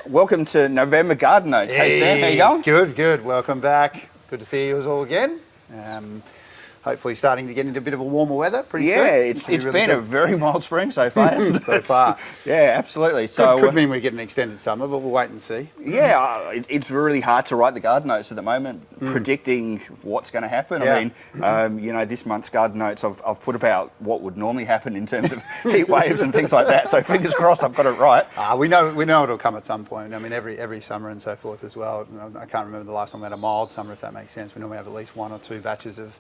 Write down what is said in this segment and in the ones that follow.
welcome to November Garden Notes. Hey Sam, how you going? Good, good. Welcome back. Good to see you all again. Hopefully starting to get into a bit of a warmer weather pretty soon. Yeah, it's really been a very mild spring so far, hasn't it? So far. Yeah, absolutely. So could mean we get an extended summer, but we'll wait and see. Yeah, it's really hard to write the garden notes at the moment, predicting what's going to happen. Yeah. I mean, this month's garden notes, I've put about what would normally happen in terms of heat waves and things like that. So fingers crossed, I've got it right. We know it'll come at some point. I mean, every summer and so forth as well. I can't remember the last time we had a mild summer, if that makes sense. We normally have at least 1 or 2 batches of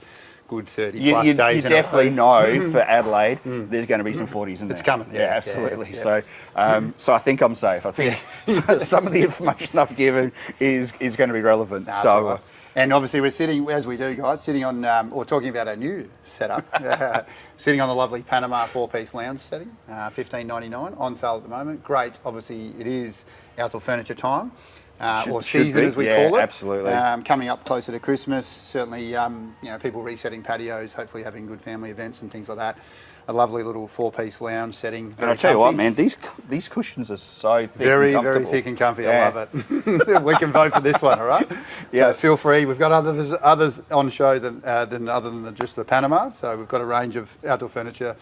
good 30 plus days. You definitely know for Adelaide, there's going to be some 40s in there. It's coming. Yeah, absolutely. Yeah. So I think I'm safe. I think some of the information I've given is going to be relevant. And obviously we're sitting, as we do guys, sitting on, or talking about our new setup, sitting on the lovely Panama 4-piece lounge setting, $15.99, on sale at the moment. Great, obviously it is outdoor furniture time. Or season, as we call it. Absolutely. Coming up closer to Christmas, certainly, people resetting patios, hopefully having good family events and things like that. A lovely little 4-piece lounge setting. And I'll tell you what, man, these cushions are so thick very, and very thick and comfy. Yeah. I love it. We can vote for this one, all right? Yeah. So feel free. We've got others on show than other than just the Panama. So we've got a range of outdoor furniture.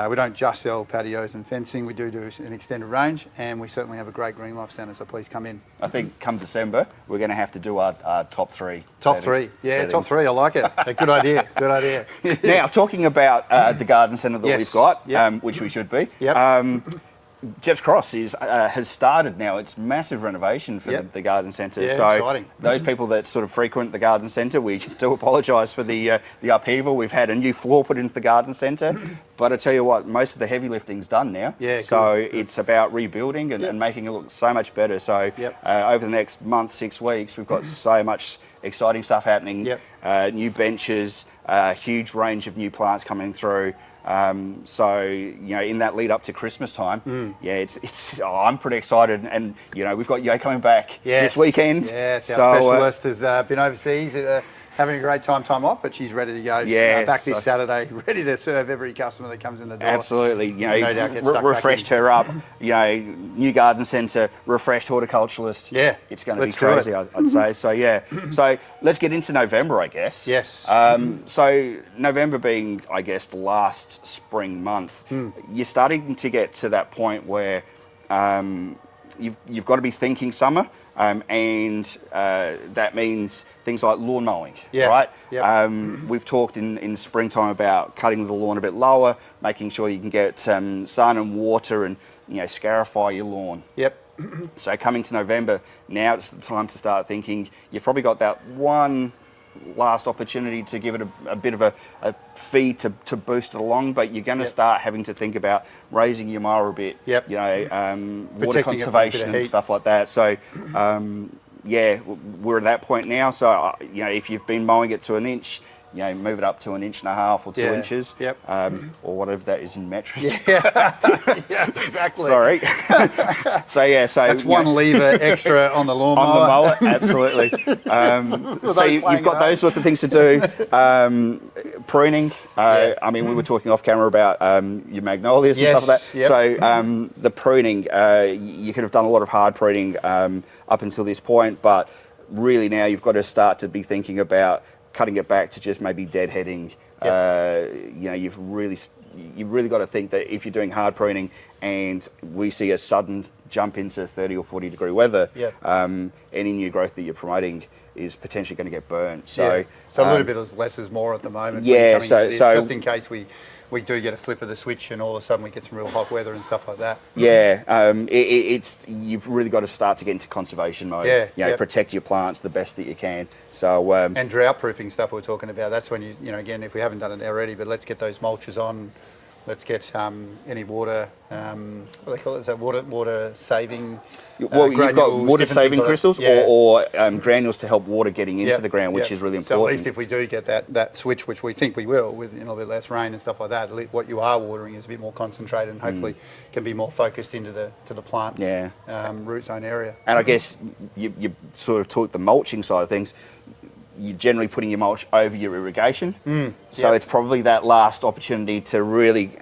We don't just sell patios and fencing, we do an extended range, and we certainly have a great green life centre, so please come in. I think come December, we're going to have to do our top 3. Top settings. 3, yeah, settings. Top 3, I like it. A good idea, good idea. Now, talking about the garden centre that we've got, which we should be, Jepp's Cross has started now its massive renovation for the garden centre. Yeah, so exciting. Those people that sort of frequent the garden centre, we do apologise for the upheaval. We've had a new floor put into the garden centre, but I tell you what, most of the heavy lifting's done now. Yeah, so it's about rebuilding and making it look so much better. So over the next month, 6 weeks, we've got so much exciting stuff happening. New benches, huge range of new plants coming through. So in that lead up to Christmas time, I'm pretty excited, and we've got Yo coming back this weekend. Yes, our specialist has been overseas, having a great time off, but she's ready to go. Back this Saturday, ready to serve every customer that comes in the door. Absolutely, no doubt refreshed her up. New garden centre, refreshed horticulturalist. Yeah, it's going to be crazy, I'd say. So so let's get into November, I guess. Yes. So November being, I guess, the last spring month, you're starting to get to that point where you've got to be thinking summer. And that means things like lawn mowing, right? We've talked in springtime about cutting the lawn a bit lower, making sure you can get sun and water and scarify your lawn. So coming to November, now it's the time to start thinking. You've probably got that one last opportunity to give it a bit of a feed to boost it along, but you're going to start having to think about raising your mower a bit, water conservation and stuff like that. So we're at that point now. So if you've been mowing it to an inch, move it up to 1.5 inches or 2 inches, or whatever that is in metric. Exactly. Sorry. So that's one lever extra on the lawnmower. On the mower, absolutely. So you've got those sorts of things to do. Pruning. I mean, we were talking off camera about your magnolias and stuff like that. So the pruning, you could have done a lot of hard pruning up until this point, but really now you've got to start to be thinking about cutting it back to just maybe deadheading. You've really got to think that if you're doing hard pruning and we see a sudden jump into 30 or 40 degree weather, any new growth that you're promoting is potentially going to get burnt. So a little bit of less is more at the moment. So just in case we do get a flip of the switch and all of a sudden we get some real hot weather and stuff like that. You've really got to start to get into conservation mode. Protect your plants the best that you can. So and drought proofing stuff we're talking about. That's when again, if we haven't done it already, but let's get those mulches on. Let's get any water, what do they call it? Is that water saving? Well, you've got water saving crystals or granules to help water getting into the ground, which is really important. So at least if we do get that switch, which we think we will, with a little bit less rain and stuff like that, what you are watering is a bit more concentrated and hopefully can be more focused into the plant root zone area. And I guess you sort of talk the mulching side of things. You're generally putting your mulch over your irrigation. So it's probably that last opportunity to really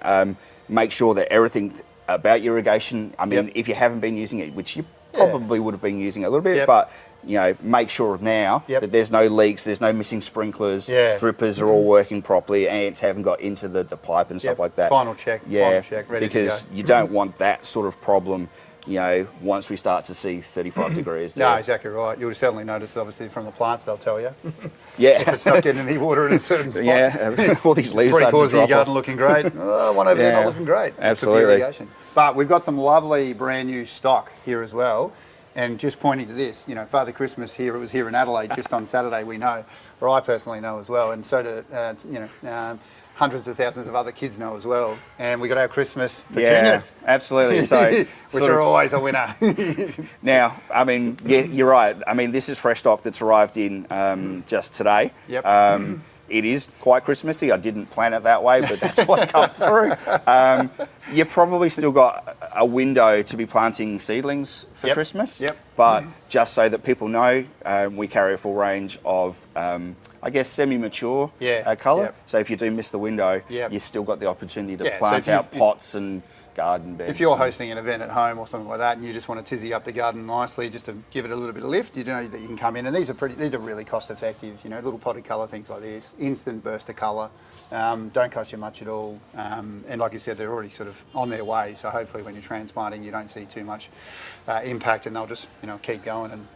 make sure that everything about your irrigation, I mean, if you haven't been using it, which you probably would have been using it a little bit, but you know, make sure now that there's no leaks, there's no missing sprinklers, drippers are all working properly, ants haven't got into the pipe and stuff like that. Final check, ready to go. Because you don't want that sort of problem, you know, once we start to see 35 degrees. No, exactly right. You'll certainly notice, obviously, from the plants, they'll tell you. If it's not getting any water in a certain spot. All these leaves Three-quarters of your garden looking great. One over there not looking great. Absolutely. But we've got some lovely brand new stock here as well. And just pointing to this, you know, Father Christmas here, it was here in Adelaide just on Saturday, we know, or I personally know as well, and so do, hundreds of thousands of other kids know as well. And we got our Christmas petunias. Yeah, absolutely. So, which are always a winner. Now, I mean, you're right. I mean, this is fresh stock that's arrived in just today. It is quite Christmassy. I didn't plan it that way, but that's what's come through. You've probably still got a window to be planting seedlings for Christmas, but just so that people know, we carry a full range of, I guess, semi-mature colour. So if you do miss the window, you've still got the opportunity to plant out pots and garden beds. If you're hosting an event at home or something like that, and you just want to tizzy up the garden nicely, just to give it a little bit of lift, you know that you can come in, and these are really cost effective. You know, little potted colour things like this, instant burst of colour, don't cost you much at all, and like you said, they're already sort of on their way. So hopefully, when you're transplanting, you don't see too much impact, and they'll just keep going and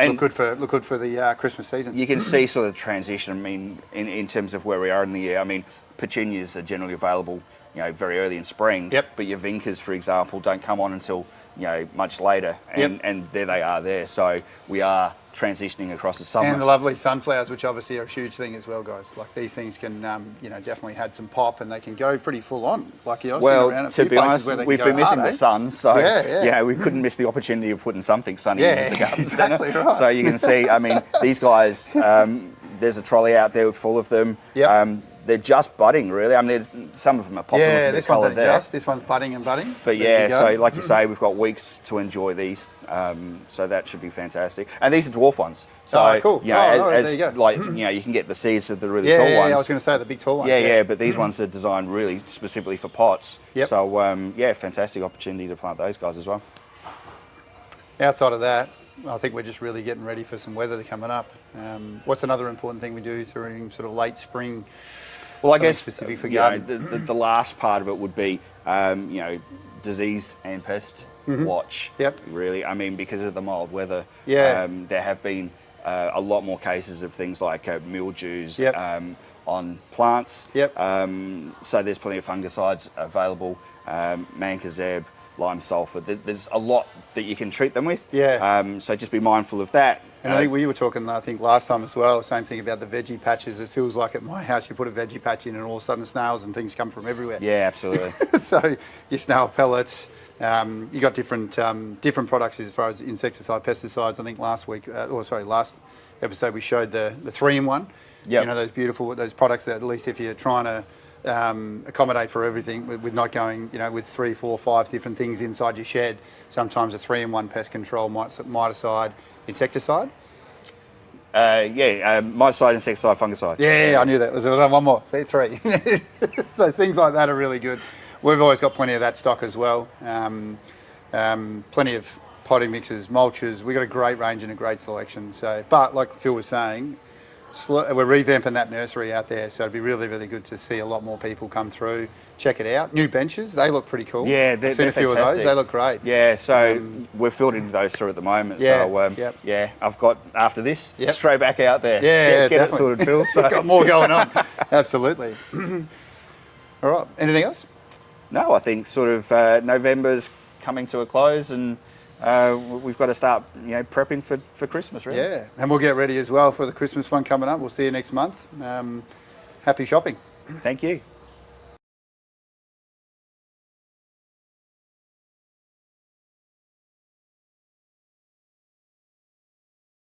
look good for the Christmas season. You can see sort of transition. I mean, in terms of where we are in the year. I mean, petunias are generally available, you know, very early in spring. But your vincas, for example, don't come on until, you know, much later, and there they are there. So we are transitioning across the summer. And the lovely sunflowers, which obviously are a huge thing as well, guys. Like these things can, definitely add some pop, and they can go pretty full on. Like you around to be honest, we've been missing the sun, so we couldn't miss the opportunity of putting something sunny in the garden centre. Right. So you can see, I mean, these guys, there's a trolley out there full of them. They're just budding, really. I mean, some of them are popping with the colour there. This one's budding and budding. But so like you say, we've got weeks to enjoy these. So that should be fantastic. And these are dwarf ones. So, cool. You know, there you go. Like, you know, you can get the seeds of the really tall ones. I was going to say the big tall ones. But these ones are designed really specifically for pots. So, fantastic opportunity to plant those guys as well. Outside of that, I think we're just really getting ready for some weather coming up. What's another important thing we do during sort of late spring? Well, I guess specific for garden. The last part of it would be, disease and pest watch. Really, I mean, because of the mild weather, there have been a lot more cases of things like mildews on plants. So there's plenty of fungicides available, mancozeb, lime sulphur. There's a lot that you can treat them with. So just be mindful of that. And I think we were talking, I think, last time as well, same thing about the veggie patches. It feels like at my house you put a veggie patch in and all of a sudden snails and things come from everywhere. Yeah, absolutely. So your snail pellets, you got different products as far as insecticide, pesticides. I think last episode we showed the 3-in-1. You know, those products that at least if you're trying to accommodate for everything with not going, with 3, 4, 5 different things inside your shed. Sometimes a 3-in-1 pest control, miticide, insecticide. Miticide, insecticide, fungicide. Yeah, I knew that. There's one more. See, 3. So things like that are really good. We've always got plenty of that stock as well. Plenty of potting mixes, mulches. We've got a great range and a great selection. So, but like Phil was saying, we're revamping that nursery out there, so it'd be really, really good to see a lot more people come through, check it out. New benches, they look pretty cool. Yeah, they're I've seen a few fantastic. of those, they look great. Yeah, so we're filtering those through at the moment. I've got, after this, straight back out there. Get it sorted, Phil. So. Got more going on. Absolutely. All right, anything else? No, I think sort of November's coming to a close, and we've got to start, prepping for Christmas, really. Yeah, and we'll get ready as well for the Christmas one coming up. We'll see you next month. Happy shopping. Thank you.